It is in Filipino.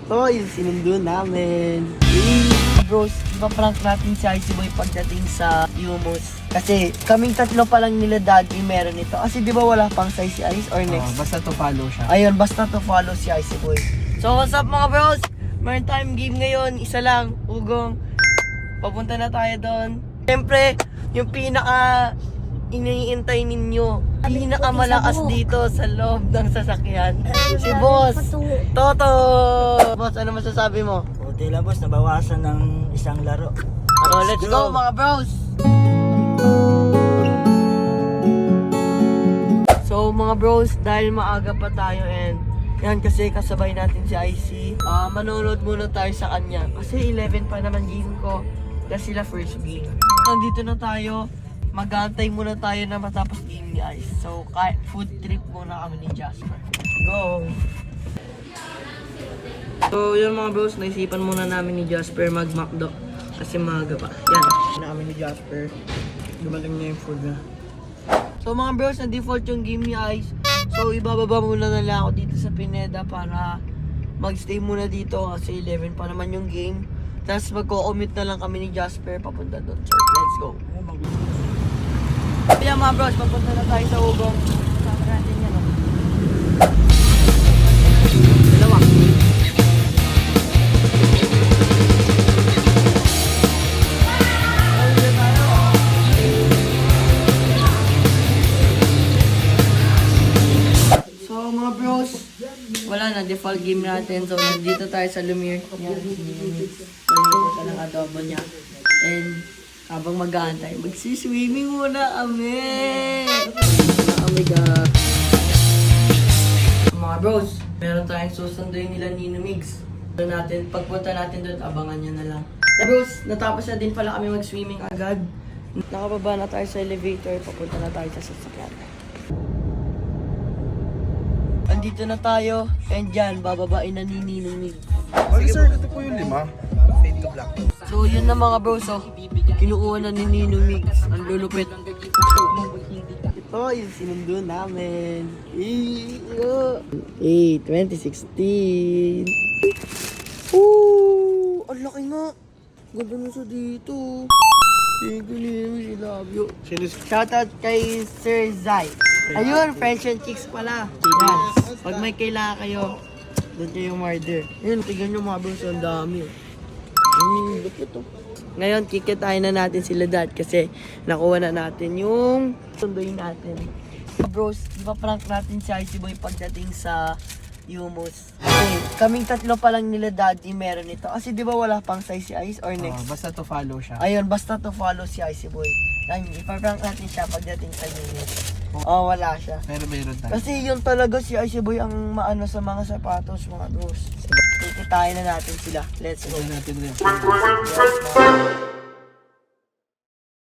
Ito yung sinundo namin. Bros, ipaprank natin si Icy Boy pagdating sa Yumos. Kasi kaming tatlo pa lang nila daddy meron ito. Kasi di ba wala pang size si Ice or next? Basta to follow siya. Ayun, basta to follow si Icy Boy. So what's up mga bros? Meron tayong game ngayon, isa lang, ugong. Papunta na tayo doon. Siyempre, yung pinaka iniintay ninyo, pinakamalakas dito sa loob ng sasakyan, si Boss Toto! Boss, ano masasabi mo? Buti lang boss, nabawasan ng isang laro. So let's go mga bros! So mga bros, dahil maaga pa tayo and yan kasi kasabay natin si Icy, manonood muna tayo sa kanya. Kasi 11 pa naman game ko, kasi sila first game. Nandito na tayo, mag-aantay muna tayo na matapos game ni Ice. So food trip muna kami ni Jasper. Go! So yun mga bros, naisipan muna namin ni Jasper mag-McDo. Kasi maaga pa. Yan, na kami ni Jasper. Gumaling niya yung food na. So mga bros, na-default yung game ni Ice. So ibababa muna na lang ako dito sa Pineda para magstay muna dito kasi 11 pa naman yung game. Tapos magko-commute na lang kami ni Jasper papunta doon. So let's go. Kaya mga bros, papunta na tayo sa Ugong. Sama natin yan. Dalawa. So mga bros, wala na, default game natin. So nandito tayo sa Lumiere. Yan, nandito ka ng adobo niya. And habang mag-aantay, magsiswimming muna kami. Mga bros, meron tayong susunduin nila Nino Migs. Pagpunta natin doon, abangan nyo na lang. Bros, natapos na din pala kami mag-swimming agad. Nakababa na tayo sa elevator, papunta na tayo sa sasakyan. Andito na tayo, and dyan, bababain na ni Nino Migs. Bali sir, ito po yung 5. Fade to black. So yun na mga bros, so kinukuha na ni Nino Migs. Ang lulupit. Ito yung sinundo namin. 2016. Woo! Ang laki nga. Ganda na siya dito. Thank you, Nino. I love you. Shoutout kay Sir Zai. Ayun, French and Chicks pala. Yan. Pag may kailangan kayo, doon kayo murder. Ayun, tignan nyo mga bros, ang dami. Ngayon, kikitahin na natin sila dad kasi nakuha na natin yung sunduin natin. Bros, ipaprank natin si Icy Boy pagdating sa Yumos. Okay, kaming tatlo pa lang nila daddy meron ito. Kasi di ba wala pang size si Ice or next? Basta to follow siya. Ayun, basta to follow si Icy Boy. Yan, ipaprank natin siya pagdating sa Yumos. Oh, wala siya. Pero meron tayo. Kasi yun talaga si Icy Boy ang maano sa mga sapatos, mga bros. Kikitahin na natin sila. Let's go. Natin rin. Yes,